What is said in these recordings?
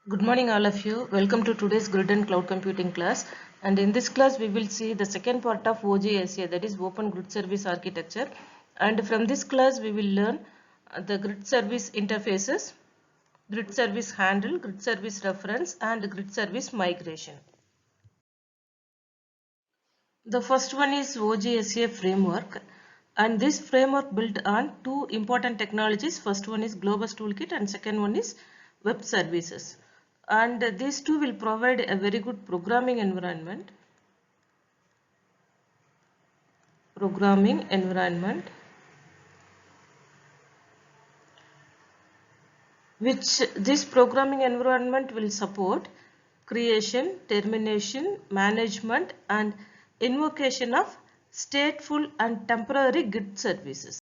Good morning all of you. Welcome to today's Grid and Cloud Computing class. And in this class we will see the second part of OGSA, that is Open Grid Service Architecture. And from this class we will learn the grid service interfaces, grid service handle, grid service reference and grid service migration. The first one is OGSA framework, and this framework built on two important technologies. First one is Globus Toolkit and second one is web services. And these two will provide a very good programming environment. Which this programming environment will support creation, termination, management and invocation of stateful and temporary grid services.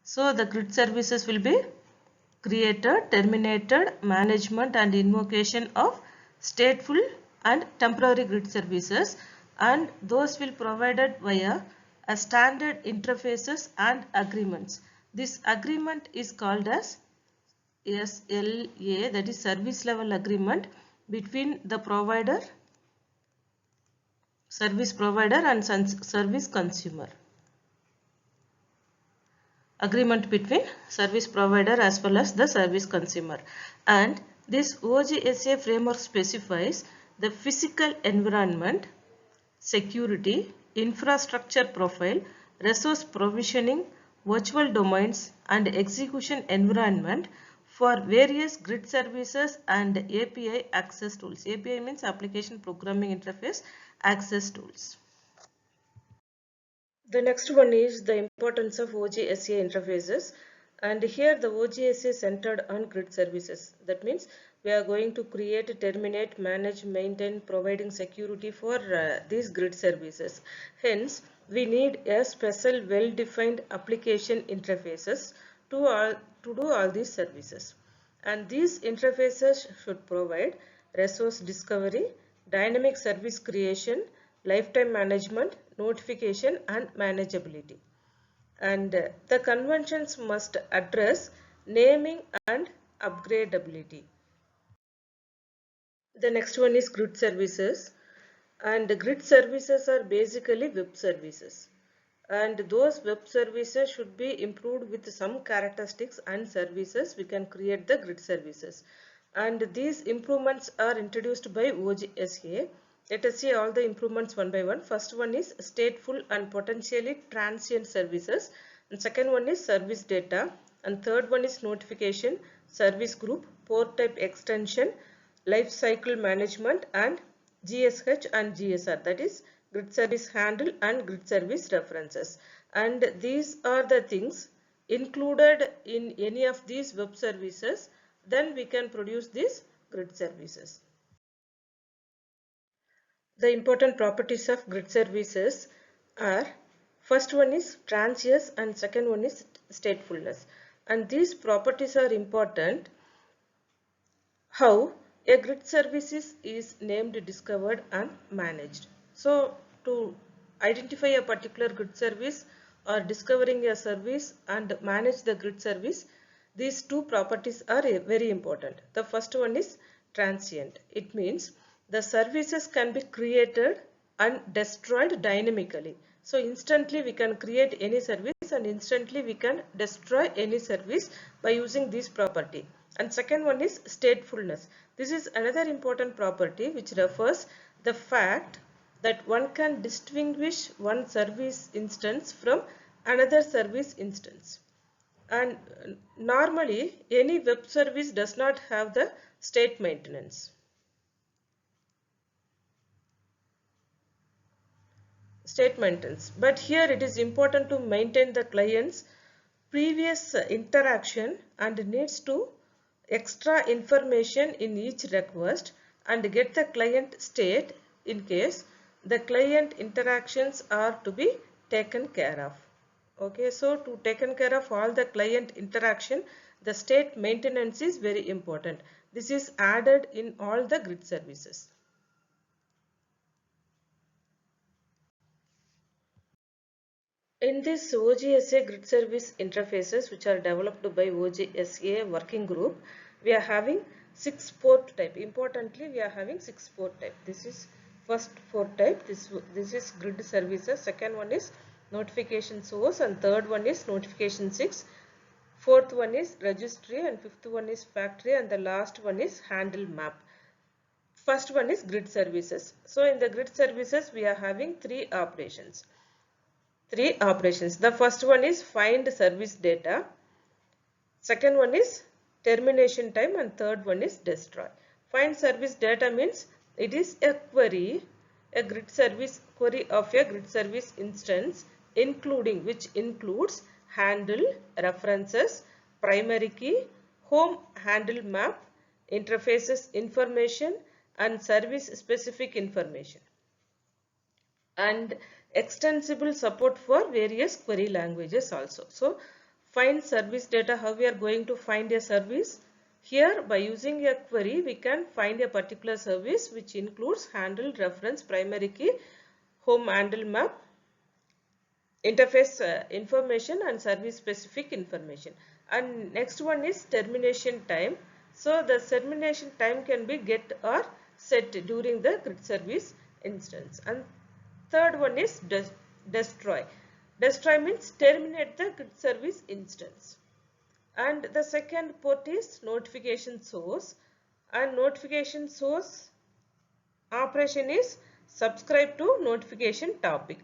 So the grid services will be created, terminated, management and invocation of stateful and temporary grid services, and those will provided via a standard interfaces and agreements. This agreement is called as SLA, that is service level agreement between the service provider and service consumer. Agreement between service provider as well as the service consumer. And this OGSA framework specifies the physical environment, security, infrastructure profile, resource provisioning, virtual domains and execution environment for various grid services and API access tools. API means application programming interface access tools. The next one is the importance of OGSA interfaces, and here the OGSA is centered on grid services. That means we are going to create, terminate, manage, maintain, providing security for these grid services. Hence, we need a special well-defined application interfaces to do all these services. And these interfaces should provide resource discovery, dynamic service creation, lifetime management, notification and manageability. And the conventions must address naming and upgradability. The next one is grid services, and the grid services are basically web services, and those web services should be improved with some characteristics and services. We can create the grid services, and these improvements are introduced by OGSA. Let us see all the improvements one by one. First one is stateful and potentially transient services, and second one is service data, and third one is notification, service group, port type extension, life cycle management and GSH and GSR, that is grid service handle and grid service references. And these are the things included in any of these web services, then we can produce these grid services. The important properties of grid services are, first one is transience and second one is statefulness, and these properties are important. How a grid service is named, discovered and managed. So to identify a particular grid service or discovering a service and manage the grid service, these two properties are very important. The first one is transient. It means the services can be created and destroyed dynamically. So instantly we can create any service and instantly we can destroy any service by using this property. And second one is statefulness. This is another important property which refers the fact that one can distinguish one service instance from another service instance. And normally any web service does not have the state maintenance. But here it is important to maintain the client's previous interaction and needs to extra information in each request and get the client state in case the client interactions are to be taken care of. Okay, so to taken care of all the client interaction, the state maintenance is very important. This is added in all the grid services. In this OGSA grid service interfaces which are developed by OGSA working group, we are having 6 port type. Importantly, we are having 6 port type. This is first port type. This is grid services. Second one is notification source, and third one is notification 6. Fourth one is registry, and fifth one is factory, and the last one is handle map. First one is grid services. So in the grid services, we are having three operations. The first one is find service data. Second one is termination time, and third one is destroy. Find service data means it is a query, a grid service query of a grid service instance, which includes handle, references, primary key, home handle map, interfaces information, and service specific information, and extensible support for various query languages also. So find service data, how we are going to find a service? Here, by using a query, we can find a particular service which includes handle, reference, primary key, home handle map, interface information, and service specific information. And next one is termination time. So the termination time can be get or set during the grid service instance. And third one is destroy. Destroy means terminate the grid service instance. And the second port is notification source, and notification source operation is subscribe to notification topic.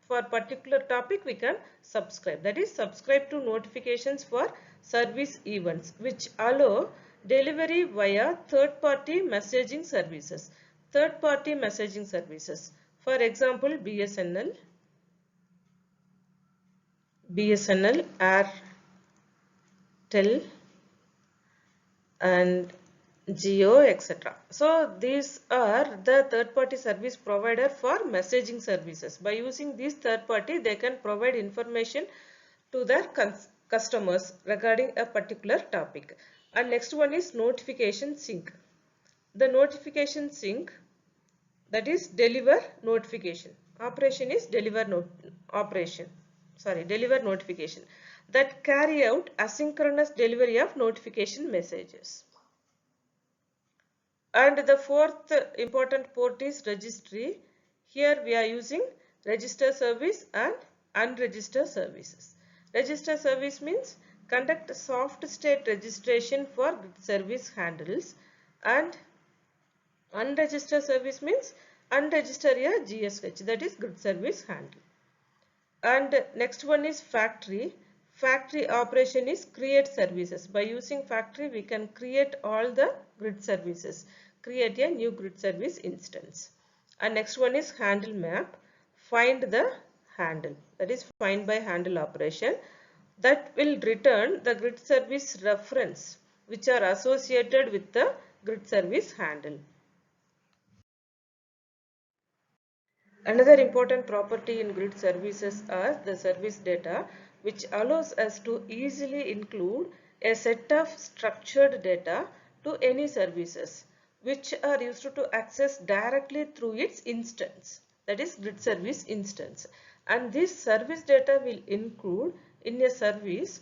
For particular topic we can subscribe, that is subscribe to notifications for service events which allow delivery via third party messaging services. Third party messaging services, for example BSNL, Airtel and Jio, etc. So these are the third party service provider for messaging services. By using these third party, they can provide information to their customers regarding a particular topic. And next one is notification sync. The notification sync, that is deliver notification. Operation is deliver notification that carry out asynchronous delivery of notification messages. And the fourth important port is registry. Here we are using register service and unregister services. Register service means conduct soft state registration for grid service handles, and unregister service means unregister a GSH, that is grid service handle. And next one is factory. Factory operation is create services. By using factory we can create all the grid services, create a new grid service instance. And next one is handle map. Find the handle, that is find by handle operation, that will return the grid service reference which are associated with the grid service handle. Another important property in grid services is the service data, which allows us to easily include a set of structured data to any services which are used to access directly through its instance, that is grid service instance. And this service data will include in a service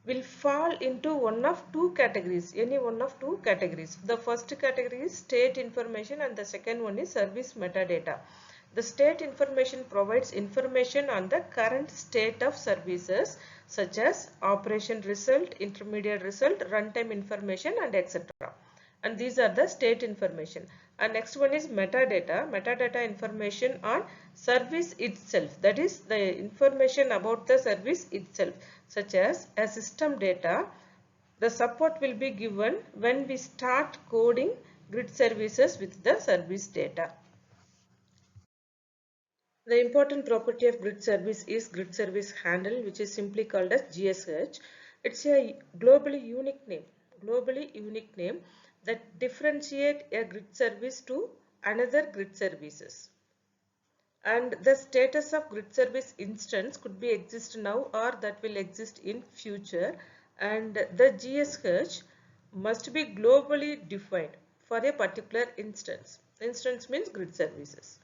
will fall into one of two categories, any one of two categories. The first category is state information and the second one is service metadata. The state information provides information on the current state of services such as operation result, intermediate result, runtime information, and etc. And these are the state information. And next one is metadata. Metadata information on service itself, that is the information about the service itself, such as a system data. The support will be given when we start coding grid services with the service data. The important property of grid service is grid service handle, which is simply called as GSH. It's a globally unique name that differentiate a grid service to another grid services. And the status of grid service instance could be exist now or that will exist in future, and the GSH must be globally defined for a particular instance. Instance means grid services.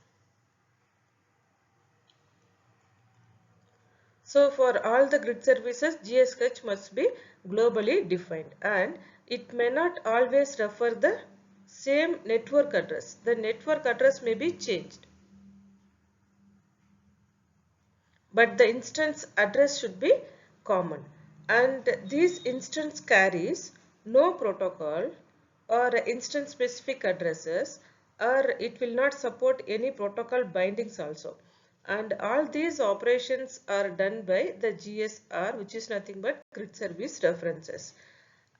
So for all the grid services, GSH must be globally defined, and it may not always refer the same network address. The network address may be changed, but the instance address should be common. And these instance carries no protocol or instance specific addresses, or it will not support any protocol bindings also. And all these operations are done by the GSR, which is nothing but grid service references.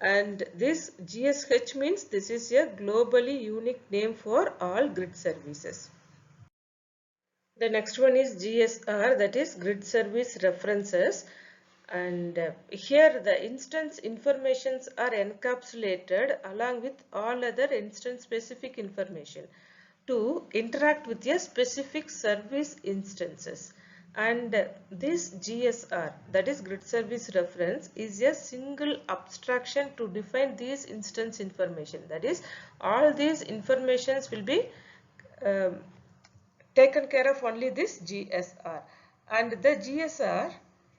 And this GSH means this is a globally unique name for all grid services. The next one is GSR, that is grid service references, and here the instance informations are encapsulated along with all other instance specific information to interact with a specific service instances. And this GSR, that is grid service reference, is a single abstraction to define these instance information. That is, all these informations will be um, taken care of only this GSR, and the GSR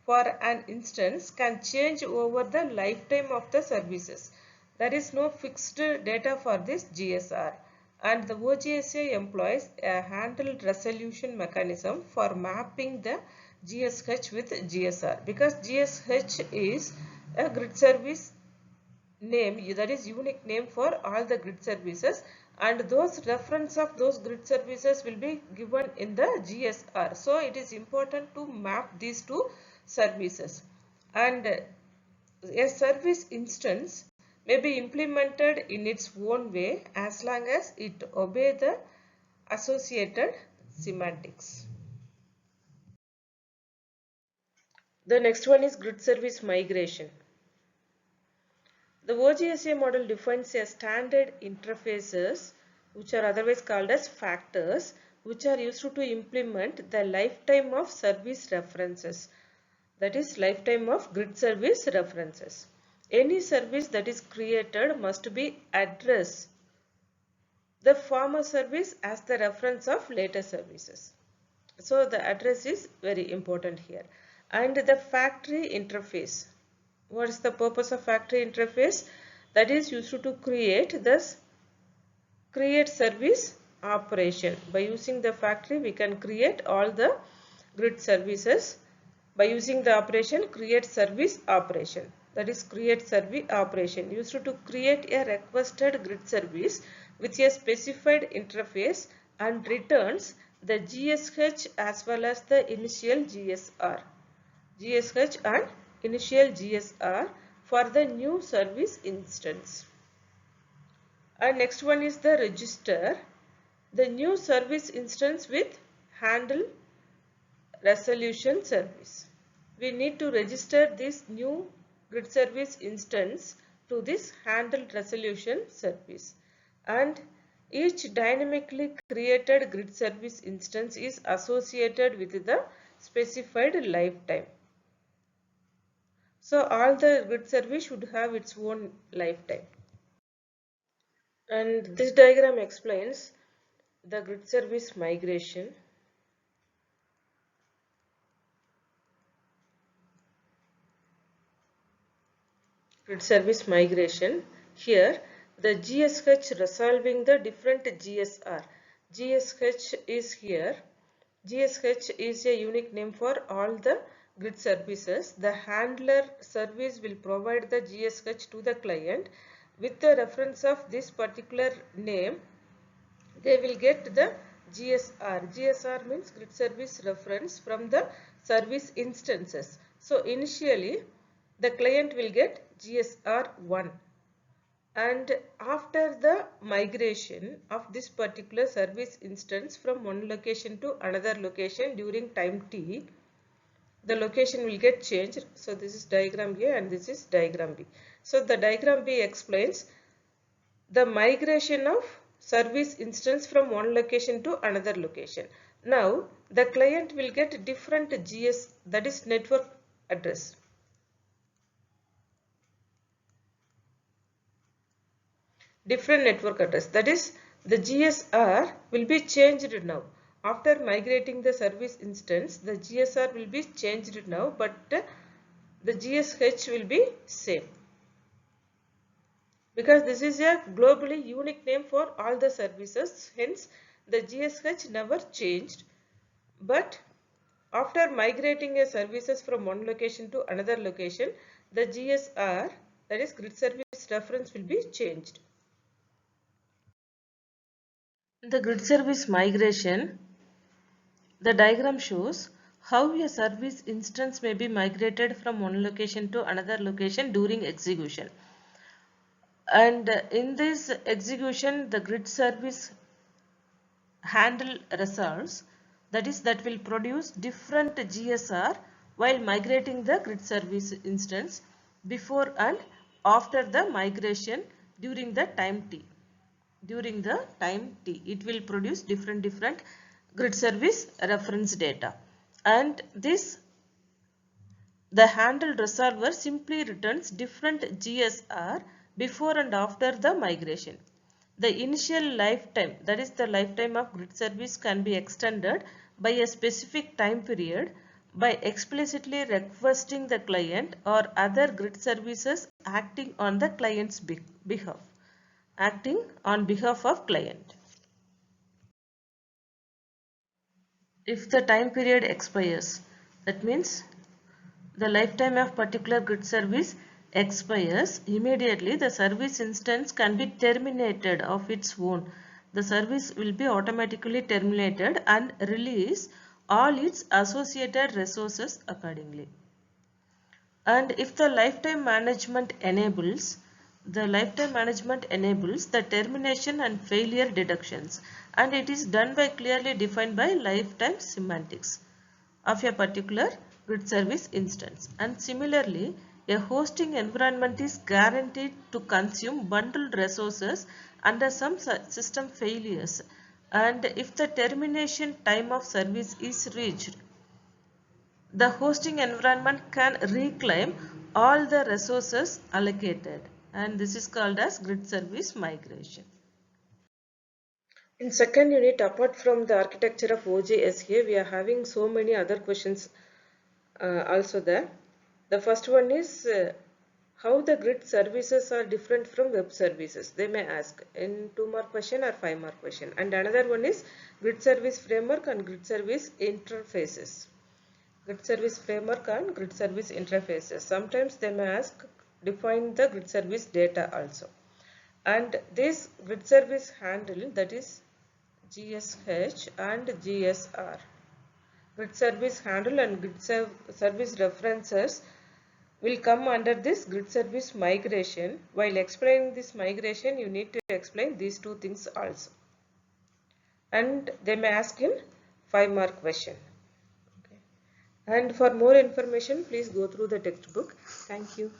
for an instance can change over the lifetime of the services. There is no fixed data for this GSR, and the OGSA employs a handled resolution mechanism for mapping the GSH with GSR, because GSH is a grid service name, that is unique name for all the grid services, and those reference of those grid services will be given in the GSR. So it is important to map these two services, and a service instance may be implemented in its own way as long as it obeys the associated semantics. The next one is grid service migration. The OGSA model defines a standard interfaces, which are otherwise called as factors, which are used to implement the lifetime of service references, that is lifetime of grid service references. Any service that is created must be address the former service as the reference of later services. So the address is very important here. And the factory interface. What is the purpose of factory interface? That is used to create this create service operation. By using the factory, we can create all the grid services. By using the operation create service operation, that is create service operation, used to create a requested grid service with a specified interface and returns the GSH as well as the initial GSR. GSH and initial GSR for the new service instance. And next one is the register the new service instance with handle resolution service. We need to register this new grid service instance to this handle resolution service, and each dynamically created grid service instance is associated with the specified lifetime. So all the grid service should have its own lifetime. And this diagram explains the grid service migration. Grid service migration. Here the GSH resolving the different GSR. GSH is here. GSH is a unique name for all the grid services. The handler service will provide the GSH to the client. With the reference of this particular name, they will get the GSR. GSR means grid service reference from the service instances. So initially the client will get GSR1, and after the migration of this particular service instance from one location to another location during time t, the location will get changed. So this is diagram A and this is diagram B. So the diagram B explains the migration of service instance from one location to another location. Now the client will get different GS, that is network address. Different network address, that is the GSR will be changed now. After migrating the service instance, the GSR will be changed now, but the GSH will be same. because this is a globally unique name for all the services. Hence, the GSH never changed. But after migrating a services from one location to another location, the GSR, that is grid service reference, will be changed. The grid service migration, the diagram shows how a service instance may be migrated from one location to another location during execution. And in this execution, the grid service handle results, that will produce different GSR while migrating the grid service instance before and after the migration during the time t. During the time t, it will produce different grid service reference data, and the handle resolver simply returns different GSR before and after the migration. The initial lifetime, that is the lifetime of grid service, can be extended by a specific time period by explicitly requesting the client or other grid services acting on the client's behalf. Acting on behalf of client. If the time period expires, that means the lifetime of particular grid service expires, immediately the service instance can be terminated of its own. The service will be automatically terminated and release all its associated resources accordingly. And if the lifetime management enables, the termination and failure deductions, and it is done by clearly defined by lifetime semantics of a particular grid service instance. And similarly, a hosting environment is guaranteed to consume bundled resources under some system failures, and if the termination time of service is reached, the hosting environment can reclaim all the resources allocated, and this is called as grid service migration. In second unit, apart from the architecture of OJSA, we are having so many other questions also there. The first one is how the grid services are different from web services. They may ask in 2-mark question or 5-mark question. And another one is grid service framework and grid service interfaces. Grid service framework and grid service interfaces. Sometimes they may ask define the grid service data also. And this grid service handle, that is GSH and GSR. Grid service handle and grid service references will come under this grid service migration. While explaining this migration, you need to explain these two things also. And they may ask in 5-mark question. Okay. And for more information, please go through the textbook. Thank you.